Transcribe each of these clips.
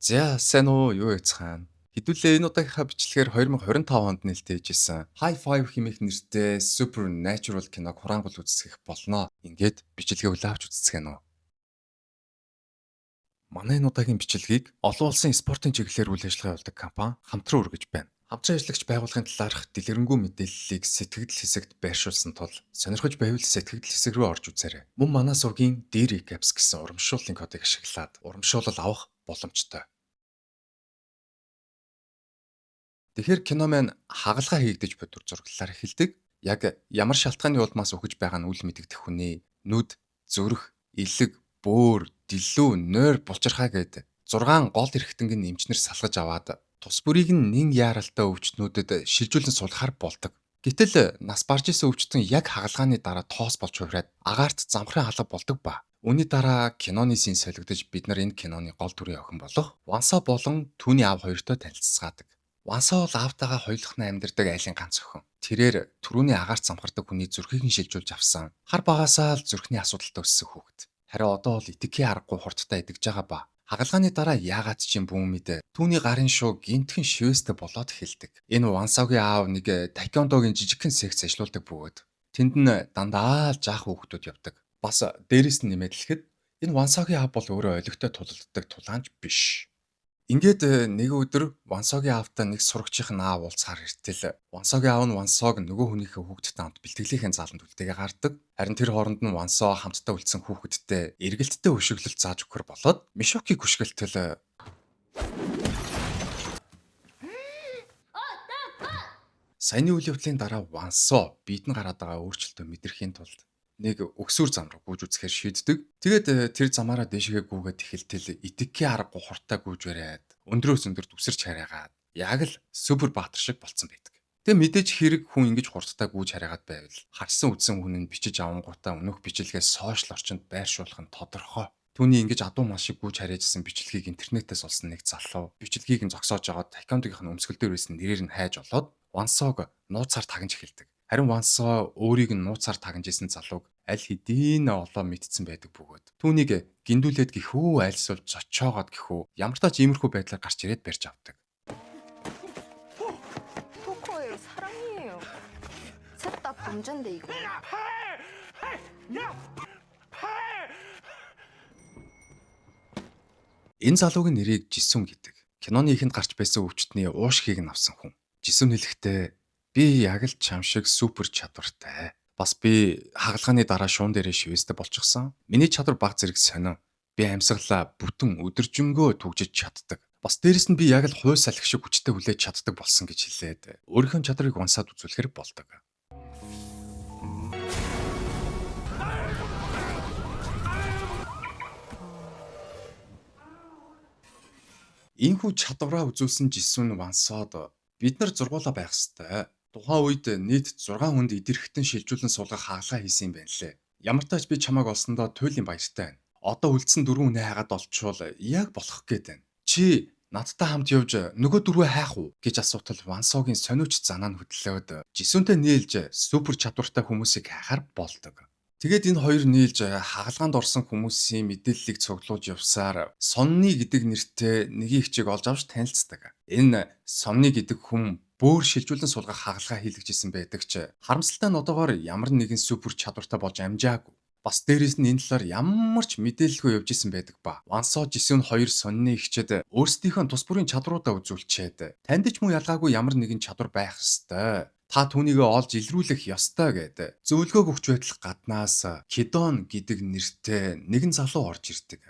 За сайн уу юу яцхан. Хэдүүлээ энэ удаагийнхаа бичлэгээр 2025 онд нээлттэйжсэн High Five хэмээх нэртэй Supernatural киног хураангуул үзсгэх болно. Ингээд бичлэгээ улаавч үзсгэн үү. Манай энэ удаагийн бичлэгийг олон улсын спортын чиглэлээр үйл ажиллагаа явуулдаг компани хамтран үргэж байна. Хамтран ажиллагч байгууллагын талаарх дэлгэрэнгүй мэдээллийг сэтгэгдэл хэсэгт байршуулсан тул сонирхож байвал сэтгэгдэл хэсэг рүү орж үзээрэй. Мөн манай сувгийн Dairy Caps гэсэн урамшууллын кодыг ашиглаад урамшуулал авах боломжтой. Тэгэхээр кино маань хагалгаа хийгдэж буй зураглалаар эхэлдэг. Яг ямар шалтгааны улмаас үхэж байгаа нь үл мэдэгдэх хүний нүд, зүрх, элэг, бөөр, дэлүү, нойр, булчирхаа гээд 6 гол эрхтэнгийн эмчнэр салгаж аваад тус бүрийг нь нэн яаралтай өвчтнүүдэд шилжүүлэн сулхаар болдог. Гэтэл нас барж исэн өвчтөн яг хагалгааны дараа тоос болж хувраад агаарт замхрын халга болдог ба. Үүний дараа киноны син солигдож бид нар энэ киноны гол дүрийн охин болох Вансо болон түүний аав хоёртой танилцсаадаг. Вансо бол аавтайгаа хоёулахна амьдардаг айлын ганц охин. Тэрээр түрүүний агаарт замхардаг хүний зүрхийг нь шилжүүлж авсан. Хар багасаа л зүрхний асуудалтай өссөн хүүхэд. Харин одоо бол итгэхийн аргагүй хурдтай идэж байгаа ба. Хагалгааны дараа яагаад ч юм бүүн мэдээ түүний гарын шуу гинтхэн шивэстэй болоод эхэлдэг. Энэ Вансогийн аав нэг таеквондогийн жижигхэн секц ажиллаулдаг бөгөөд тэнд нь дандаа л жаах хүүхдүүд явдаг. Бас дээрэс нь нэмээд хэлэхэд энэ Вансогийн аав бол өөрөө олигтой тулалддаг тулаанч биш. Ингээд нэг өдөр Вансогийн аавтай нэг сурагчийн аав уулзахаар иртэл Вансогийн аав нь Вансог нөгөө хүнийхээ хүүхэдтэй хамт бэлтгэлийн заланд үлдээгээ гардаг. Харин тэр хооронд нь Вансо хамтдаа үлдсэн хүүхэдтэй эргэлттэй өшөглөлт зааж өгөхөр болоод Мишокиг хүшгэлтэл саяны үйл явдлын дараа Вансо биед нь гараад байгаа өөрчлөлтөө мэдрэхийн тулд нэг өксүр зам руу гүйж үзэхээр шийддэг. Тэгээд тэр замаараа дээшгээ гүйгээд эхэлтэл итгэхийн аргагүй хуртаа гүйж бариад өндрөөс өндөр дүсэрч хараагаад яг л супер баатар шиг болцсон байдаг. Тэгээ мэдээж хэрэг хүн ингэж хурдтай гүйж хараагаад байвал харсан үдсэн хүн нь бичиж авангуудаа өнөх бичлэгээс сошиал орчинд байршуулах нь тодорхой. Түүний ингэж адуу мал шиг гүйж харьяажсэн бичлэгийг интернетээс олсон нэг залуу бичлэгийг нь зогсоож аваад аккаунтынх нь өмсгөл дээр байсан нэрээр нь хайж олоод Вансог нууцаар тагнаж эхэлдэг. Харин Вансо өөрийг нь нууцаар тагнаж исэн залууг аль хэдийн олоо мэдсэн байдаг бөгөөд түүнийг гиндүүлээд гэхүү айлсуулж зочоогоод гэхүү ямар ч тач иймэрхүү байдлаар гарч ирээд барьж авдаг. 토커의 사랑이에요. 셋 다 범죄인데 이거. Энэ залуугийн нэрийг Жисүн гэдэг. Киноны ихэнд гарч байсан өвчтний уушгийг нь авсан хүн. Жисүн хэлэхдээ би яг л чам шиг супер чадвартай. Бас би хагалгааны дараа шуун дээрээ шивэстэй болчихсон. Миний чадвар баг зэрэг сонин. Би амьсгалаа бүтэн өдөржингөө түгжиж чаддаг. Бас дээрэс нь би яг л хой салхи шиг хүчтэй хүлээж чаддаг болсон гэж хэлээд өөрийнхөө чадрыг унсаад үзүүлэхээр болдог. Ийхүү чадвараа үзүүлсэн Жисүн Вансод бид нар зургуулаа байх ёстой. Тухайн үед нийт 6 хүнд идэрхтэн шилжүүлэн суулгах хаалгаа хийсэн юм байна лээ. Ямар ч тач би чамайг олсондоо туйлын баяртай байна. Одоо үлдсэн 4 хүнээ хайгаад олчвол яг болох гээд байна. Чи надтай хамт явж нөгөө дөрвөө хайх уу гэж асуутал Вансогийн сониуч занаа нь хөдлөөд Жисүнтэй нийлж супер чадвартай хүмүүсийг хайхаар болдог. Тэгээд энэ хоёр нийлж хаалгаанд орсон хүмүүсийн мэдээллийг цуглуулж явсаар Сонны гэдэг нэртэй нэг ихчийг олж авч танилцдаг. Энэ Сонны гэдэг хүн бөөр шилжүүлэн суулгах хаалгаа хийлгэжсэн байдаг ч харамсалтай нь одоогоор ямар нэгэн супер чадвартай болж амжаагүй. Бас дээрээс нь энэ талаар ямар ч мэдээлэлгүй явж исэн байдаг ба. Вансо Жисүн хоёр Сонны ихчэд өөрсдийнхөө тус бүрийн чадруудаа үзүүлчихэд танд ч муу ялгаагүй ямар нэгэн чадвар байх ёстой. Та түүнийг олж илрүүлэх ёстой гэдэг зөвлөгөө өгч байтал гаднаас Кидон гэдэг нэртэй нэгэн залуу орж ирдэг.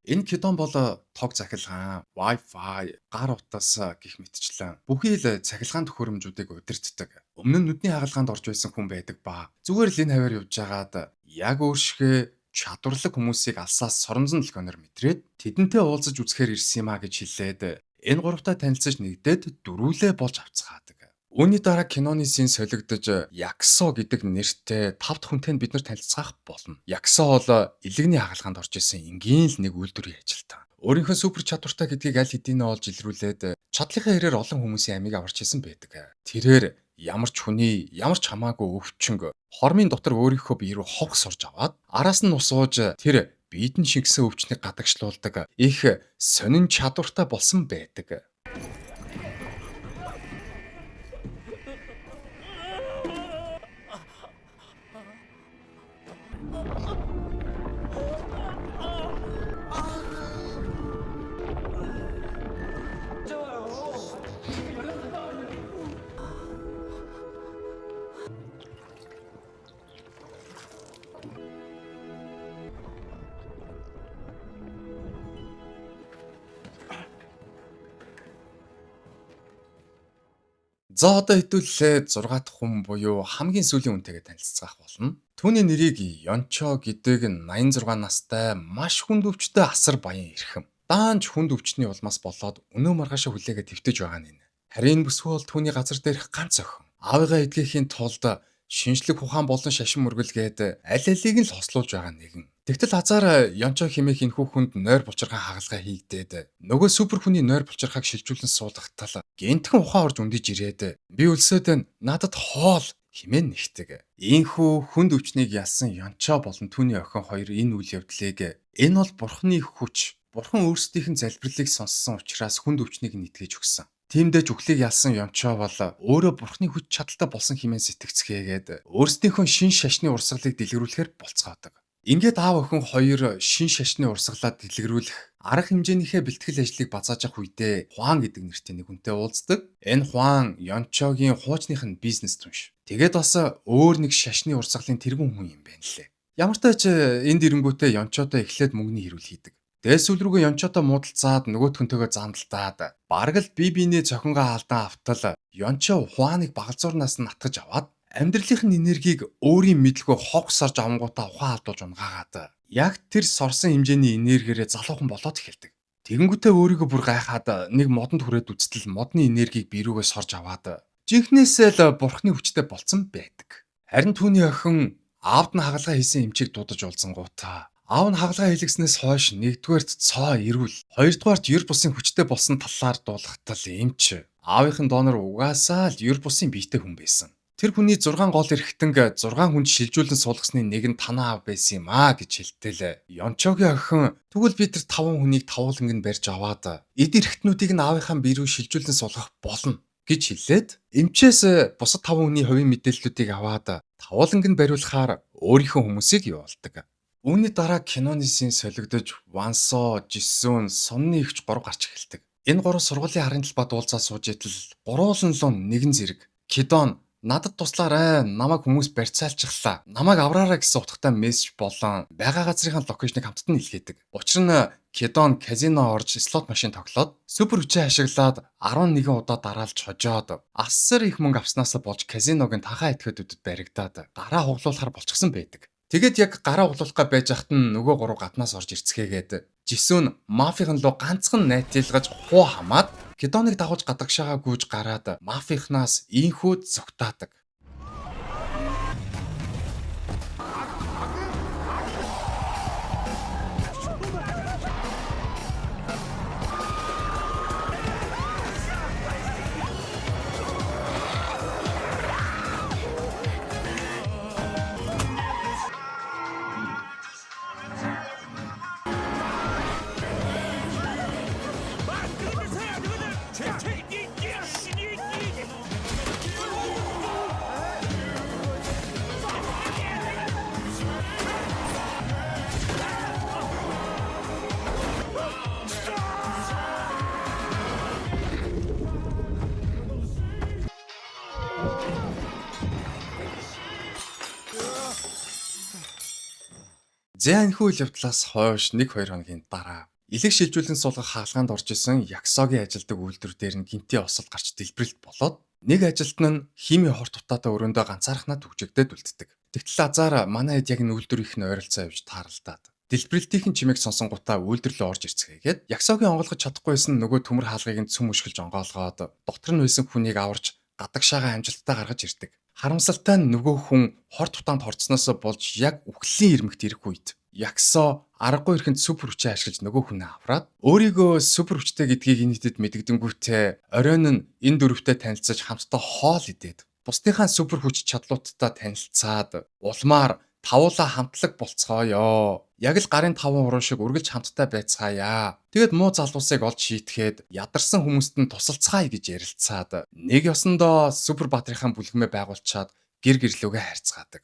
Энэ Кидон бол тог цахилгаан, Wi-Fi, гар утас гэх мэтчлэн бүхий л цахилгаан төхөөрөмжүүдийг удирддаг. Өмнө нь нүдний хагалгаанд орж байсан хүн байдаг ба зүгээр л энэ хаваар явж байгаад яг өөршгөө чадварлаг хүмүүсийг алсаас соромзон толгойноор мэдрээд тэдэнтэй уулзаж үзэхээр ирсэн юм а гэж хэлээд энэ гуравтай танилцаж нэгдээд дөрүүлээ болж авцгаадаг. Үүний дараа киноны син солигдож Яксо гэдэг нэртэй 5 дахь хүнтэй бид нар танилцах болно. Яксо бол илэгний хагалгаанд орж исэн энгийн л нэг үйлдвэрийн ажилтан. Өөрийнхөө супер чадвартай гэдгийг аль хэдийн олж илрүүлээд чадлынхаа хэрээр олон хүмүүсийн амийг аварч исэн байдаг. Тэрээр ямар ч хүний ямар ч хамаагүй өвчнг хормын дотор өөрийнхөө бие рүү ховх сурж аваад араас нь ус ууж тэр биедэн шингэсэн өвчнийг гадагшлуулдаг их сонин чадвартай болсон байдаг. За одоо хэдүүлээ 6 дахь хүн буюу хамгийн сүүлийн үнтэйгээ танилцгаах болно. Түүний нэрийг Ёнчо гэдэг 86 настай маш хүнд өвчтэй асар баян эрхэм. Даанч хүнд өвчтний улмаас болоод өнөө маргаашаа хүлээгээ твтэж байгаа нь. Харин бүсгүй бол түүний газар дээрх ганц охин. Аавыгаа эдгэхийн тулд шинжлэх ухаан болон шашин мөргөлгээд аль алийг нь л хослуулж байгаа нэгэн. Тэгтэл хазаар Ёнчо хэмээх энэхүү хүнд нойр булчирхай хагалгаа хийгдээд нөгөө супер хүний нойр булчирхайг шилжүүлэн суулгахтал гентхэн ухаан орж ундиж ирээд би өлсөд надад хоол хэмээн нэгтэг. Ийхүү хүнд өвчнийг ялсан Ёнчо болон түүний охин хоёр энэ үйл явдлыг энэ бол бурхны хүч, бурхан өөрсдийнх нь залбирлыг сонссон учраас хүнд өвчнийг нь итгэж өгсөн. Тиймдээ үхлийг ялсан Ёнчо бол өөрөө бурхны хүч чадалтай болсон хэмээн сэтгэцгээгээд өөрсдийнхөө шин шашны урсгалыг дэлгэрүүлэхээр болцгоодог. Ингээд аав охин хоёр шин шашны урсгалаа дэлгэрүүлэх арга хэмжээнийхээ бэлтгэл ажлыг базааж авах үедээ Хуан гэдэг нэртэй нэг хүнтэй уулздаг. Энэ Хуан Ёнчогийн хуучных нь бизнес түнш. Тэгээд бас өөр нэг шашны урсгалын тэргүүн хүн юм байна лээ. Ямар ч тач энд ирэнгүүтээ Ёнчотой эхлээд мөнгөний хэрүүл хийдэг. Дээсүүл рүүгээ Ёнчотой муудалцаад нөгөөтхөнтэйгээ зандалтаад бараг л бие биенээ цохингоо алдан автал Ёнчо Хуаныг багалзуурнаас нь натгаж аваад амьдралын энергийг өөрийн мэдлгүй хог сарж авангуудаа ухаан алдуулж унгаагаад яг тэр сорсон хэмжээний энергиэрээ залуухан болоод эхэлдэг. Тэгэнгүүтээ өөрийгөө бүр гайхаад нэг модонд хүрээд үзтэл модны энергийг бирүүгээ сорж аваад жинхнээсээ л бурхны хүчтэй болцсон байдаг. Харин түүний охин аавд нь хагалгаа хийсэн эмчийг дуудаж уулзангуудаа аав нь хагалгаа хийлгэснээс хойш нэгдүгээрт цоо эрүүл, хоёрдугаарт ер бусын хүчтэй болсон талаар дуулахтал эмч аавынхын доонор угаасаа л ер бусын биетэй хүн байсан. Тэр хүний 6 гол эрхтэнг 6 хүнд шилжүүлэн суулгасны нэг нь танаа аав байсан юм аа гэж хэлтэл. Ёнчогийн охин тэгвэл би тэр 5 хүнийг тавууланг нь барьж аваад эд эрхтнүүдийг нь аавынхаа бие рүү шилжүүлэн суулгах болно гэж хэлээд эмчээс бусад 5 хүний хувийн мэдээллүүдийг аваад тавууланг нь бариулахаар өөрийнхөө хүмүүсийг явуулдаг. Үүний дараа киноны шин солигдож Вансо, Жисүн, Сонны ихч 3 гарч эхэлдэг. Энэ 3 сургуулийн харын талбай дуулзаа сууж итэл гуруулан лун нэгэн зэрэг Кидон надад туслаарай, намайг хүмүүс барьцаалчихлаа. Намайг авраарай гэсэн утгатай мессеж болон байгаа газрын локейшнийг хамтд нь илгээдэг. Учир нь Кидон казино орж слот машин тоглоод супер хүчээ ашиглаад 11 удаа дараалж хожоод асар их мөнгө авснаас болж казиног нь тахаа этгээдүүдэд баригдаад гараа хуглуулахар болчихсон байдаг. Тэгээд яг гараа углуулахаа байж хат нь нөгөө 3 гаднаас орж ирцгээгээд Жисүн мафийн луу ганцхан найтилгаж хуу хамаад Кидоныг дагуулж гадагшаага гүйж гараад мафийнхнаас ийхүү зогтаадаг. Зэнхүү үйл явдлаас хойш 1-2 хоногийн дараа элэг шилжүүлэн суулгах хаалгаанд орж исэн Яксогийн ажилдаг үйлдвэр дээр нь гинти осол гарч дэлбэрэлт болоод нэг ажилтан нь хими хорт утаатай өрөөндөө ганцаархнаа түгжигдээд үлддэг. Тэгтэл азар манай хэд яг энэ үйлдвэр их нь ойролцоо явж тааралдаад дэлбэрэлтийн чимээг сонсонгуудаа үйлдвэрлээ орж ирцгээгээд Яксогийн онгойлгож чадахгүйсэн нөгөө төмөр хаалгыг нь цөм өшгөлж онгоолгоод дотор нь байсан хүнийг аварж гадагшаага амжилттай гаргаж ирдэг. Харамсалтай нь нөгөө хүн хорт утаанд хорцсноос болж яг үхлийн ирмэгт ирэх үед Яксо аргагүй ихэнд супер хүчээ ашиглаж нөгөө хүнээ авраад өөрийгөө супер хүчтэй гэдгийг нийтэд мэдгэдэнгүүтээ оройн нь энэ дөрвтэй танилцаж хамтдаа хоол идээд бусдынхаа супер хүч чадлуудтай танилцаад улмаар тавуулаа хамтлаг болцгооё. Яг л гарын таван уруу шиг үргэлж хамтдаа байцгаая. Тэгэд муу залуусыг олж шийтгээд ядарсан хүмүүст нь тусалцгаая гэж ярилцаад нэг ёсондоо супер баатрийнхаа бүлгэмээ байгуулчаад гэр гэрлүүгээ хайрцгаадаг.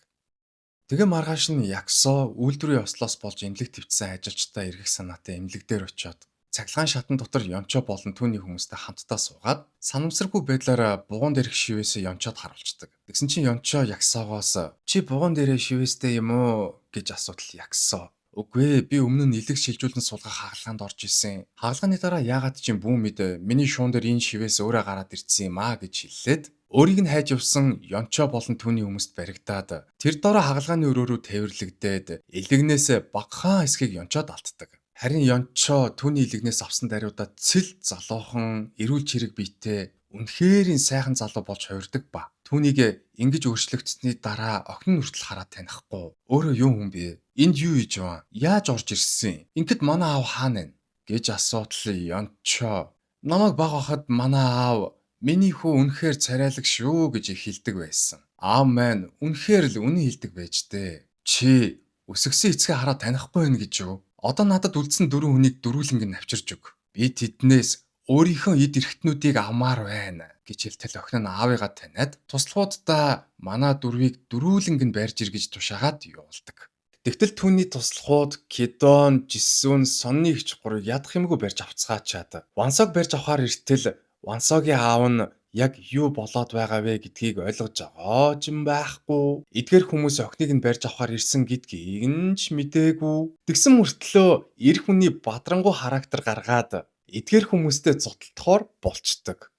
Тэгээ маргааш нь Ягсоо үйлдвэрийн ослоос болж эмнэлэг твцсэн ажилчтай эргэх санаатай эмнэлэг дээр очиод цахилгаан шатан дотор Ёнчо болон түүний хүмүүстэй хамтдаа суугаад санамсаргүй байдлаар бугуун дээрх шивээсээ Ёнчод харуулцдаг. Тэгсэн чинь Ёнчо Ягсоогоос "Чи бугуун дээрээ шивээстэй юм уу?" гэж асуудал Ягсоо. "Үгүй ээ, би өмнө нь илэг шилжүүлэн суулгах хаалгаанд орж исэн. Хаалганы дараа яагаад чи бүү мэд миний шуун дээр энэ шивээс өөрөө гараад ирсэн юм аа" гэж хэллээд өөрийг нь хайж явсан Ёнчо болон түүний хүмүүст баригдаад тэр дороо хагалгааны өрөөрөө тээвэрлэгдээд илэгнээс багахан хэсгийг Ёнчод алддаг. Харин Ёнчо түүний илэгнээс авсан даруйдаа цэл залуухан эрүүл чирэг биетэй үнэхэрийн сайхан залуу болж хувирдаг ба түүнийг ингэж өөрчлөгдсөний дараа охин нь хүртэл хараад танихгүй. Өөрөө юу хүн бэ? Энд юу хийж вэ? Яаж орж ирсэн? Ингээд манай аав хаана вэ? гэж асуудал Ёнчо. "Намайг баг хахад манай аав миний хүү үнэхээр царайлаг шүү" гэж хэлдэг байсан. Аав маань үнэхээр л үнэн хэлдэг байж дээ. "Чи өсгсөн эцгээ хараад танихгүй байх гэж юу? Одоо надад үлдсэн 4 хүнийг дөрүүлэнг нь авчирч өг. Би тэднээс өөрийнхөө эд эрхтнүүдийг авмаар байна" гэж хэлтэл охин нь аавыгаа таниад туслахуудаа манай дөрвийг дөрүүлэнг нь барьж ир гэж тушаагаад явуулдаг. Тэгтэл түүний туслахууд Кидон, Жисүн, Сонны ихч гурыг ядах юмгүй барьж авцгаачаад Вансог барьж авахаар иртэл Вансогийн аав нь яг юу болоод байгаа вэ гэдгийг ойлгож байгаа ч юм байхгүй. Эдгээр хүмүүс охиныг нь барьж авахаар ирсэн гэдгийг нь ч мэдээгүй. Тэгсэн мөртлөө эр хүний бадрангуй характер гаргаад эдгээр хүмүүстэй зодтолдохоор болцдог.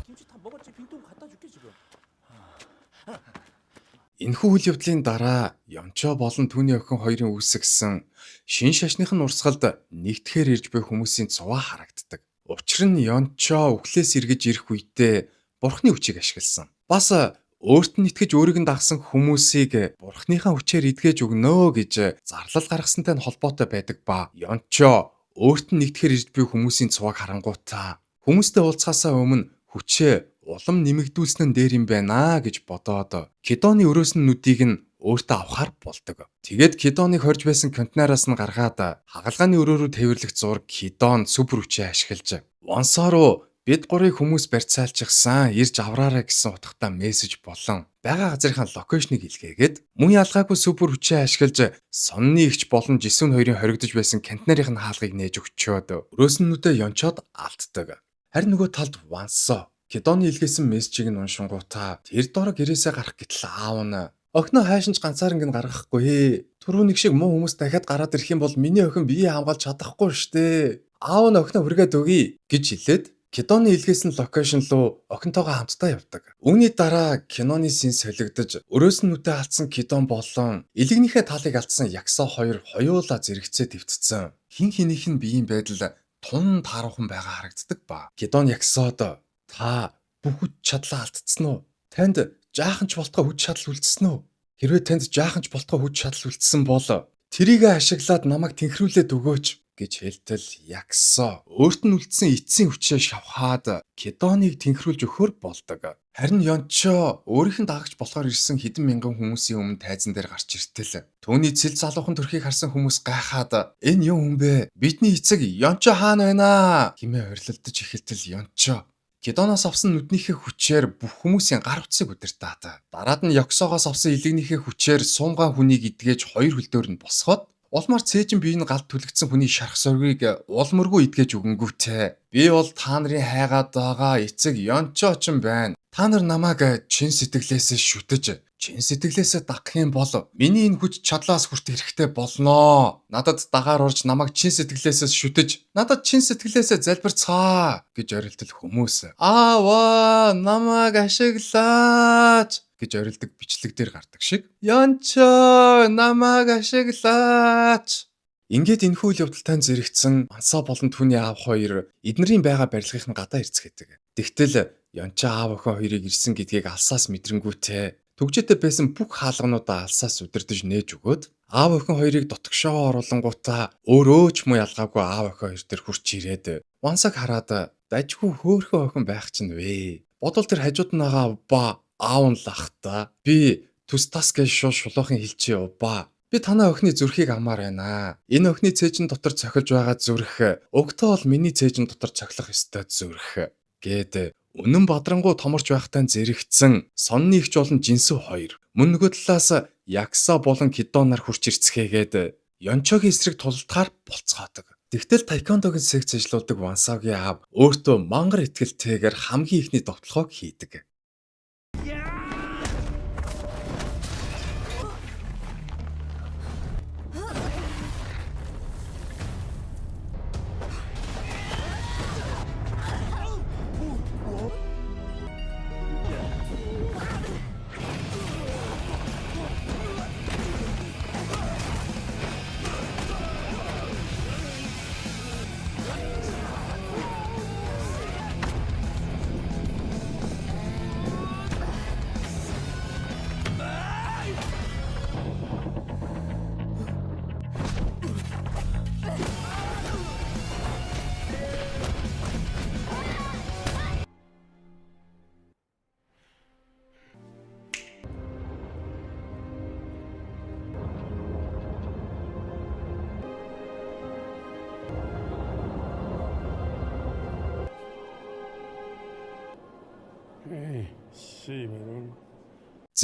김치 다 먹었지. 빈통 갖다 줄게 지금. Энэхүү үйл явдлын дараа Ёнчо болон түүний охин хоёрын үүсгэсэн шин шашныхын урсгалд нэгтгэхээр ирж буй хүмүүсийн цуваа харагддаг. Учир нь Ёнчо үхлээс эргэж ирэх үедээ бурхны хүчийг ашигласан. Бас өөрт нь итгэж өөрийг нь дагсан хүмүүсийг бурхныхаа хүчээр эдгэж өгнө гэж зарлал гаргасантай нь холбоотой байдаг ба Ёнчо өөрт нь нэгтгэхээр ирж буй хүмүүсийн цувааг харангуйтаа хүмүүстэй уулзахаасаа өмнө хүчээ улам нэмэгдүүлсэн нь дээр юм байна гэж бодоод Кидоны өрөөсөн нүдийг нь өөртөө авахар болдог. Тэгээд Кидоныг хорж байсан контейнераас нь гаргаад хагалгааны өрөөрөө тээвэрлэх зураг Кидон супер хүчээ ашиглаж Вонсоо руу бид гурыг хүмүүс барьцаалчихсан ирж авраарай гэсэн утгатай мессеж болон байгаа газрынхаа локейшнийг илгээгээд мөн ялгаагүй супер хүчээ ашиглаж Сонны ихч болон Жисүн хоёрын хоригдож байсан контейнерын хаалгыг нээж өгчөөд өрөөснүүдээ Ёнчод алддаг. Харин нөгөө талд Вансоо Кидоны илгээсэн мессежийг нь уншингуудаа тэр дор гэрээсээ гарах гэтэл аав нь "Охиноо хайшинч ганцаарнг нь гаргахгүй. Түрүүнийг шиг муу хүмүүс дахиад гараад ирэх юм бол миний охин биеэ хамгаалж чадахгүй штэ. Аав нь охиноо хүргээд өгье" гэж хэлээд Кидоны илгээсэн локейшн руу охинтойгоо хамтдаа явдаг. Үүний дараа киноны син солигдож өрөөснүүдээ алдсан Кидон болон илэгнийхээ талыг алдсан Ягсоо хоёр хоёулаа зэрэгцээ твтцсэн. Хин хинийх нь биеийн байдал тун тааруухан байгаа харагддаг ба Кидон Ягсоод "Та бүх хүч чадлаа алдсан уу? Танд жаахан ч болтгой хүч чадал үлдсэн үү? Хэрвээ танд жаахан ч болтгой хүч чадал үлдсэн бол тэрийг ашиглаад намайг тэнхрүүлээд өгөөч" гэж хэлтэл Ягсоо өөрт нь үлдсэн эцсийн хүчээ шавхаад Кидоныг тэнхрүүлж өгөхөр болдог. Харин Ёнчо өөрийнх нь дагагч болохоор ирсэн хэдэн мянган хүмүүсийн өмнө тайзан дээр гарч иртэл түүний цэл залуухан төрхийг харсан хүмүүс гайхаад "Энэ юу хүн бэ? Бидний эцэг Ёнчо хаана байна аа?" хэмээн орилдож эхэлтэл Ёнчо Кидоноос авсан нүднийхээ хүчээр бүх хүмүүсийн гар утсыг удирдаад дараад нь Ёксоогоос авсан илэгнийхээ хүчээр сумгаан хүнийг идгээж хоёр хөлдөөр нь босгоод улмаар цээжин бие нь галд түлэгдсэн хүний шарх соргийг улмөргүй идгээж өгөнгүүтээ "Би бол та нарын хайгаад байгаа эцэг Ёнчо ч юм байна. Та нар намайг чин сэтгэлээсээ шүтэж чин сэтгэлээсээ дагах юм бол миний энэ хүч чадлаас хүртэх хэрэгтэй болноо. Надад дагаар орж намайг чин сэтгэлээсээ шүтэж надад чин сэтгэлээсээ залбирцгаа" гэж орилдол хүмүүс "Ааваа намайг ашиглаач" гэж орилдог бичлэг дээр гардаг шиг "Ёнчо намайг ашиглаач" ингээд энэхүү үйл явдалтай зэрэгцсэн Ансаа болон түүний аав хоёр эднэрийн байгаа барилгын гадаа ирцгээдэг. Тэгтэл Ёнчо аав охин хоёрыг ирсэн гэдгийг алсаас мэдрэнгүүтээ Төгжээтэй байсан бүх хаалгануудаа алсаас удирдах нээж өгөөд аав охин хоёрыг дотгошоо оруулангуудаа өөрөө ч муу ялгаагүй аав охин хоёр дээр хурч ирээд Вансаг хараад дажгүй хөөхөн охин байх чинь вэ. Бодвол тэр хажууд нь байгаа ба аав нь лахта. Би түс тас гэж шулуухан хэлчихье ба. Би танаа охины зүрхийг амаар байна. Энэ охины цээжин дотор цохилж байгаа зүрх өгтөө бол миний цээжин дотор цохилох ёстой зүрх гээд үнэн бадрангуу томорч байхтай зэрэгцэн сонны ихч болон жинсүү хоёр мөн нөгөө талаас Якса болон Кидонаар хурч ирцгээгээд Ёнчогийн эсрэг тулдахаар болцгоодог. Тэгтэл тайкондогийн секц ажилладаг Вансагийн аав өөртөө мангар итгэлтэйгээр хамгийн ихний довтлогоо хийдэг.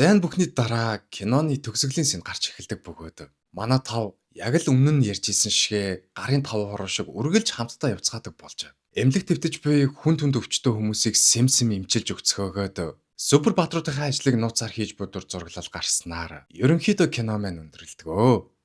Зайн бүхний дараа киноны төгсгөлийн сэн гарч эхэлдэг бөгөөд манай тав яг л өмнө нь ярьжсэн шигэ гарын тав хороо шиг үргэлж хамтдаа явцгаадаг болж. Эмнэлэг твтэж буй хүн түнд өвчтөө хүмүүсийг сэм имчилж өгцгөөгөөд супер баатруудынхаа ажлыг нууцаар хийж буй дур зураглал гарснаар ерөнхийдөө кино маань өндөрлөдгөө.